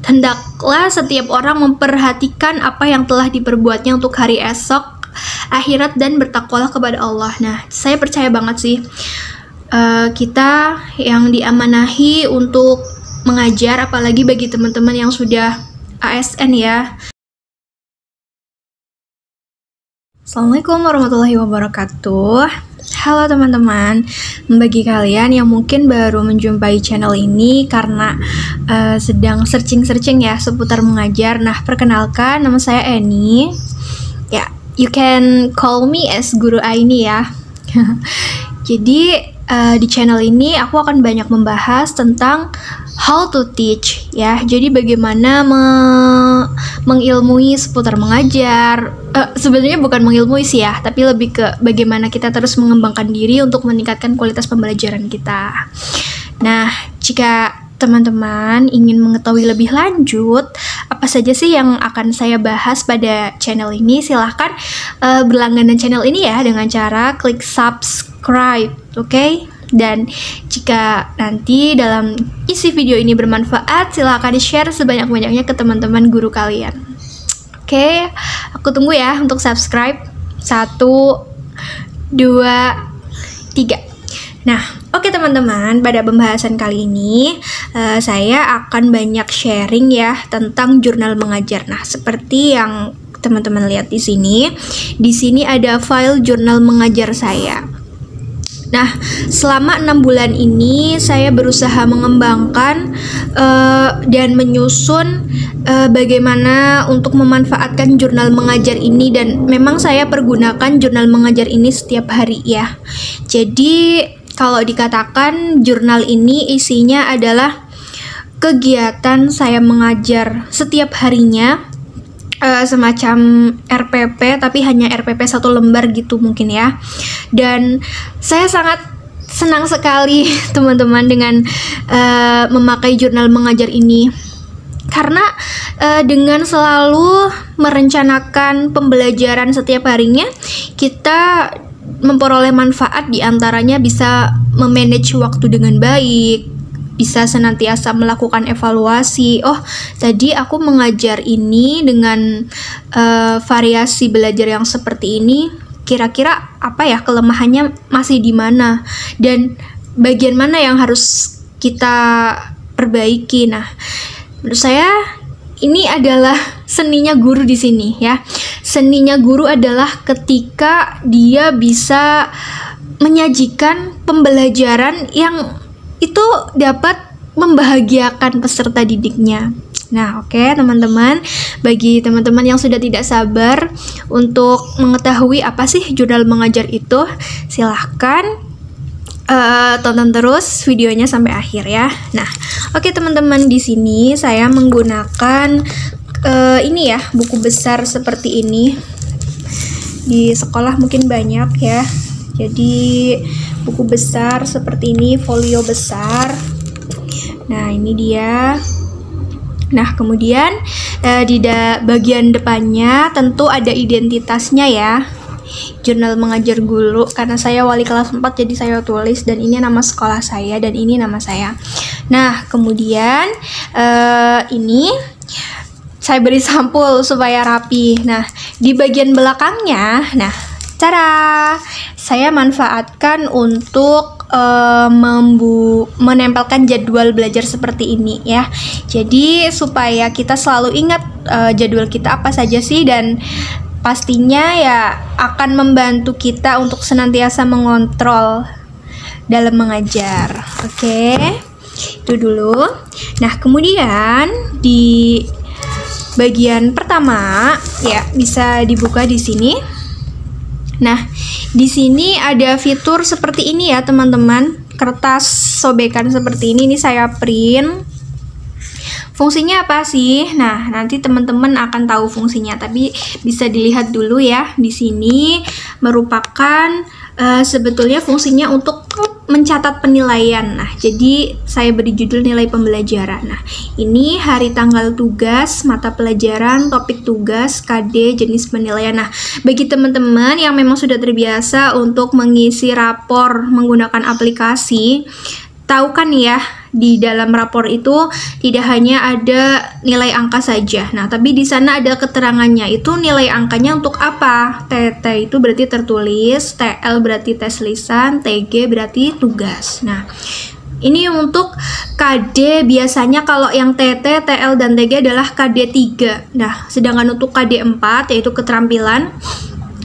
Hendaklah setiap orang memperhatikan apa yang telah diperbuatnya untuk hari esok, akhirat, dan bertakwalah kepada Allah. Nah, saya percaya banget sih kita yang diamanahi untuk mengajar, apalagi bagi teman-teman yang sudah ASN ya. Assalamualaikum warahmatullahi wabarakatuh. Halo teman-teman, bagi kalian yang mungkin baru menjumpai channel ini karena sedang searching ya seputar mengajar. Nah, perkenalkan, nama saya Eni. Ya, you can call me as Guru Aini ya. Jadi di channel ini aku akan banyak membahas tentang how to teach ya. Jadi bagaimana mengilmui seputar mengajar. Sebenarnya bukan mengilmui sih ya, tapi lebih ke bagaimana kita terus mengembangkan diri untuk meningkatkan kualitas pembelajaran kita. Nah, jika teman-teman ingin mengetahui lebih lanjut apa saja sih yang akan saya bahas pada channel ini, silahkan berlangganan channel ini ya dengan cara klik subscribe, oke? Dan jika nanti dalam isi video ini bermanfaat, silahkan di-share sebanyak-banyaknya ke teman-teman guru kalian. Oke, aku tunggu ya untuk subscribe. 1, 2, 3. Nah, oke teman-teman, pada pembahasan kali ini saya akan banyak sharing ya tentang jurnal mengajar. Nah, seperti yang teman-teman lihat di sini. Di sini ada file jurnal mengajar saya. Nah, selama 6 bulan ini saya berusaha mengembangkan dan menyusun bagaimana untuk memanfaatkan jurnal mengajar ini, dan memang saya pergunakan jurnal mengajar ini setiap hari ya. Jadi kalau dikatakan jurnal ini isinya adalah kegiatan saya mengajar setiap harinya, semacam RPP, tapi hanya RPP 1 lembar gitu mungkin ya. Dan saya sangat senang sekali teman-teman dengan memakai jurnal mengajar ini, karena dengan selalu merencanakan pembelajaran setiap harinya, kita memperoleh manfaat, diantaranya bisa memanage waktu dengan baik, bisa senantiasa melakukan evaluasi. Oh, tadi aku mengajar ini dengan variasi belajar yang seperti ini, kira-kira apa ya kelemahannya masih di mana, dan bagian mana yang harus kita perbaiki. Nah, menurut saya ini adalah seninya guru di sini ya. Seninya guru adalah ketika dia bisa menyajikan pembelajaran yang itu dapat membahagiakan peserta didiknya. Nah, oke teman-teman, bagi teman-teman yang sudah tidak sabar untuk mengetahui apa sih jurnal mengajar itu, silahkan tonton terus videonya sampai akhir ya. Nah, oke teman-teman, di sini saya menggunakan ini ya, buku besar seperti ini. Di sekolah mungkin banyak ya. Jadi buku besar seperti ini, folio besar. Nah, ini dia. Nah, kemudian di bagian depannya tentu ada identitasnya ya. Jurnal mengajar guru, karena saya wali kelas 4 jadi saya tulis, dan ini nama sekolah saya dan ini nama saya. Nah, kemudian ini saya beri sampul supaya rapi. Nah, di bagian belakangnya, nah, cara saya manfaatkan untuk menempelkan jadwal belajar seperti ini ya. Jadi supaya kita selalu ingat jadwal kita apa saja sih, dan pastinya ya akan membantu kita untuk senantiasa mengontrol dalam mengajar. Oke, itu dulu. Nah, kemudian di bagian pertama ya bisa dibuka di sini. Nah, di sini ada fitur seperti ini ya teman-teman, kertas sobekan seperti ini saya print. Fungsinya apa sih? Nah, nanti teman-teman akan tahu fungsinya, tapi bisa dilihat dulu ya. Di sini merupakan sebetulnya fungsinya untuk mencatat penilaian. Nah, jadi saya beri judul nilai pembelajaran. Nah, ini hari tanggal tugas, mata pelajaran, topik tugas, KD, jenis penilaian. Nah, bagi teman-teman yang memang sudah terbiasa untuk mengisi rapor menggunakan aplikasi, tahu kan ya di dalam rapor itu tidak hanya ada nilai angka saja. Nah, tapi di sana ada keterangannya. Itu nilai angkanya untuk apa? TT itu berarti tertulis, TL berarti tes lisan, TG berarti tugas. Nah, ini untuk KD biasanya kalau yang TT, TL, dan TG adalah KD 3. Nah, sedangkan untuk KD 4 yaitu keterampilan,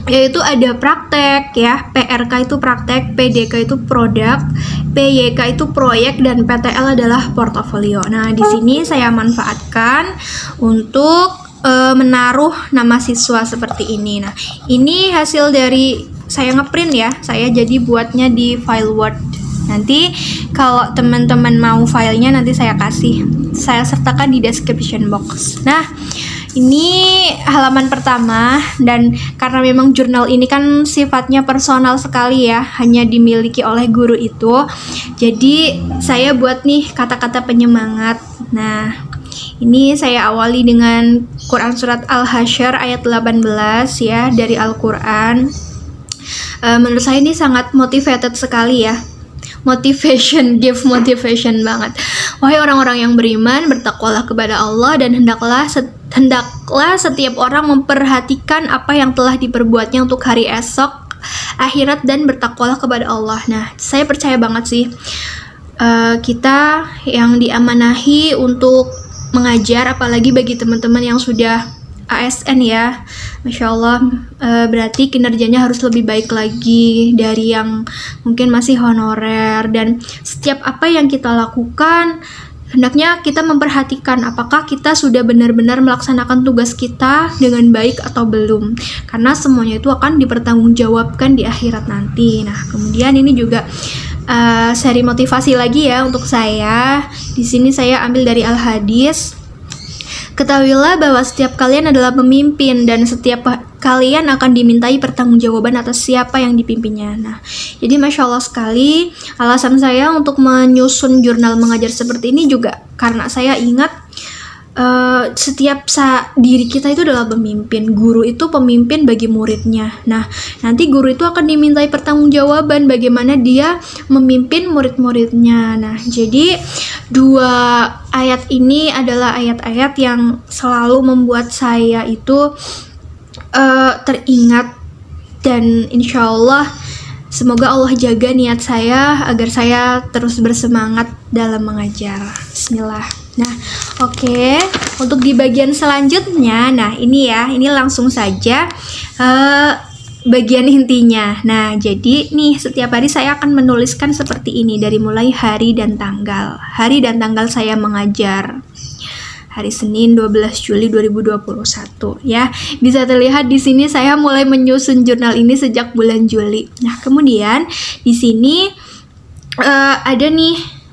yaitu ada praktek ya, PRK itu praktek, PDK itu produk, PYK itu proyek, dan PTL adalah portofolio. Nah, di sini saya manfaatkan untuk menaruh nama siswa seperti ini. Nah, ini hasil dari saya ngeprint ya, saya jadi buatnya di file Word. Nanti kalau teman-teman mau filenya nanti saya sertakan di description box. Nah, ini halaman pertama, dan karena memang jurnal ini kan sifatnya personal sekali ya, hanya dimiliki oleh guru itu. Jadi saya buat nih kata-kata penyemangat. Nah, ini saya awali dengan Quran Surat Al-Hasyr ayat 18 ya, dari Al-Quran. Menurut saya ini sangat motivated sekali ya. Give motivation banget. Wahai orang-orang yang beriman, bertakwalah kepada Allah, dan hendaklah setiap orang memperhatikan apa yang telah diperbuatnya untuk hari esok, akhirat, dan bertakwalah kepada Allah. Nah, saya percaya banget sih kita yang diamanahi untuk mengajar, apalagi bagi teman-teman yang sudah ASN ya, Masya Allah, berarti kinerjanya harus lebih baik lagi dari yang mungkin masih honorer. Dan setiap apa yang kita lakukan, hendaknya kita memperhatikan apakah kita sudah benar-benar melaksanakan tugas kita dengan baik atau belum, karena semuanya itu akan dipertanggungjawabkan di akhirat nanti. Nah, kemudian ini juga seri motivasi lagi ya untuk saya. Di sini saya ambil dari Al-Hadis. Ketahuilah bahwa setiap kalian adalah pemimpin, dan setiap kalian akan dimintai pertanggungjawaban atas siapa yang dipimpinnya. Nah, jadi Masya Allah sekali, alasan saya untuk menyusun jurnal mengajar seperti ini juga karena saya ingat setiap diri kita itu adalah pemimpin. Guru itu pemimpin bagi muridnya. Nah, nanti guru itu akan dimintai pertanggungjawaban bagaimana dia memimpin murid-muridnya. Nah, jadi dua ayat ini adalah ayat-ayat yang selalu membuat saya itu teringat, dan insya Allah semoga Allah jaga niat saya agar saya terus bersemangat dalam mengajar. Bismillah. Nah, oke. Untuk di bagian selanjutnya, nah ini ya, ini langsung saja bagian intinya. Nah, jadi nih setiap hari saya akan menuliskan seperti ini dari mulai hari dan tanggal. Hari dan tanggal saya mengajar. Hari Senin 12 Juli 2021 ya. Bisa terlihat di sini saya mulai menyusun jurnal ini sejak bulan Juli. Nah, kemudian di sini ada nih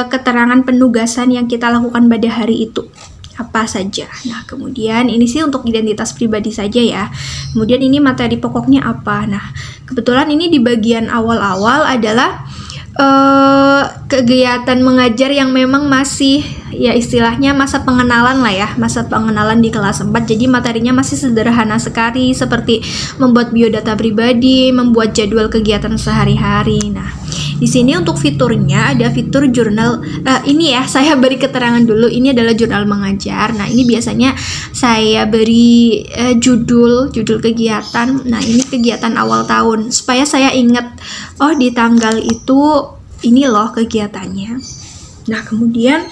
keterangan penugasan yang kita lakukan pada hari itu apa saja. Nah, kemudian ini sih untuk identitas pribadi saja ya. Kemudian ini materi pokoknya apa. Nah, kebetulan ini di bagian awal-awal adalah kegiatan mengajar yang memang masih ya istilahnya masa pengenalan lah ya, masa pengenalan di kelas 4. Jadi materinya masih sederhana sekali, seperti membuat biodata pribadi, membuat jadwal kegiatan sehari-hari. Nah, di sini untuk fiturnya ada fitur jurnal. Ini ya, saya beri keterangan dulu. Ini adalah jurnal mengajar. Nah, ini biasanya saya beri judul kegiatan. Nah, ini kegiatan awal tahun supaya saya ingat, oh di tanggal itu ini loh kegiatannya. Nah, kemudian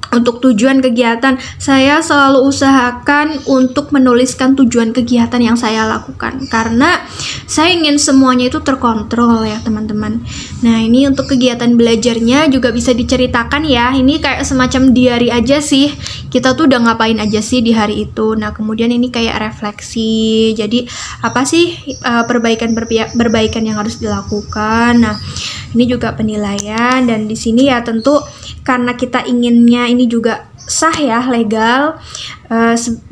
untuk tujuan kegiatan, saya selalu usahakan untuk menuliskan tujuan kegiatan yang saya lakukan, karena saya ingin semuanya itu terkontrol ya teman-teman. Nah, ini untuk kegiatan belajarnya juga bisa diceritakan ya. Ini kayak semacam diary aja sih, kita tuh udah ngapain aja sih di hari itu. Nah, kemudian ini kayak refleksi, jadi apa sih perbaikan yang harus dilakukan. Nah, ini juga penilaian, dan di sini ya tentu karena kita inginnya ini juga sah ya, legal.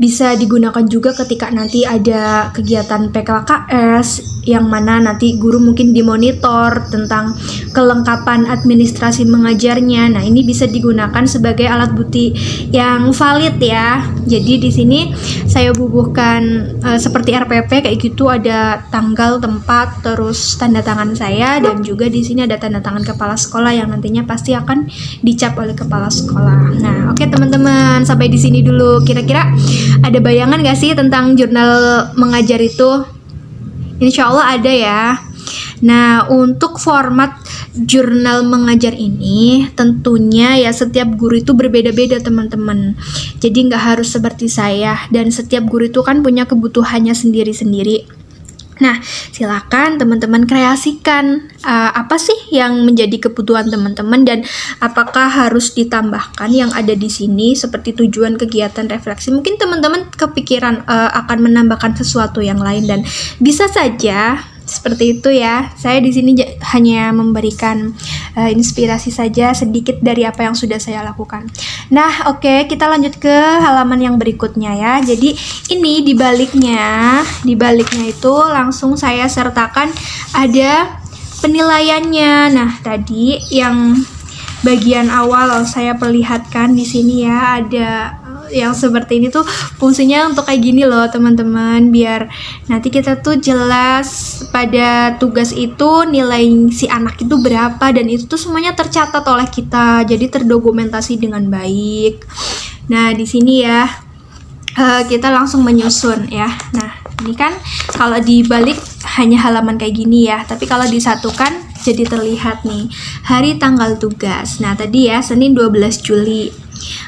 Bisa digunakan juga ketika nanti ada kegiatan PKLKS yang mana nanti guru mungkin dimonitor tentang kelengkapan administrasi mengajarnya. Nah, ini bisa digunakan sebagai alat bukti yang valid ya. Jadi di sini saya bubuhkan seperti RPP kayak gitu, ada tanggal, tempat, terus tanda tangan saya, dan juga di sini ada tanda tangan kepala sekolah yang nantinya pasti akan dicap oleh kepala sekolah. Nah, oke teman-teman, sampai di sini dulu. Kira-kira ada bayangan gak sih tentang jurnal mengajar itu? Insya Allah ada ya. Nah, untuk format jurnal mengajar ini tentunya ya setiap guru itu berbeda-beda teman-teman. Jadi nggak harus seperti saya, dan setiap guru itu kan punya kebutuhannya sendiri-sendiri. Nah, silakan teman-teman kreasikan apa sih yang menjadi kebutuhan teman-teman, dan apakah harus ditambahkan yang ada di sini seperti tujuan kegiatan refleksi. Mungkin teman-teman kepikiran akan menambahkan sesuatu yang lain, dan bisa saja seperti itu ya. Saya di sini hanya memberikan inspirasi saja sedikit dari apa yang sudah saya lakukan. Nah, oke, kita lanjut ke halaman yang berikutnya ya. Jadi ini di baliknya itu langsung saya sertakan ada penilaiannya. Nah, tadi yang bagian awal saya perlihatkan di sini ya, ada yang seperti ini tuh fungsinya untuk kayak gini loh teman-teman, biar nanti kita tuh jelas pada tugas itu nilai si anak itu berapa, dan itu tuh semuanya tercatat oleh kita, jadi terdokumentasi dengan baik. Nah, di sini ya kita langsung menyusun ya. Nah, ini kan kalau dibalik hanya halaman kayak gini ya, tapi kalau disatukan jadi terlihat nih hari tanggal tugas. Nah, tadi ya Senin 12 Juli.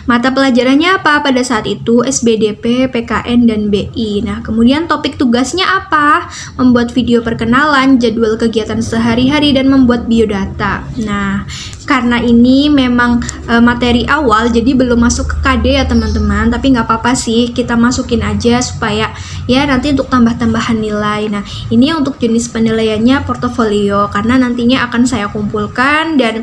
Mata pelajarannya apa pada saat itu? SBDP, PKN, dan BI. Nah, kemudian topik tugasnya apa? Membuat video perkenalan, jadwal kegiatan sehari-hari, dan membuat biodata. Nah, karena ini memang materi awal, jadi belum masuk ke KD ya teman-teman, tapi nggak apa-apa sih, kita masukin aja supaya ya nanti untuk tambah-tambahan nilai. Nah, ini untuk jenis penilaiannya portofolio, karena nantinya akan saya kumpulkan dan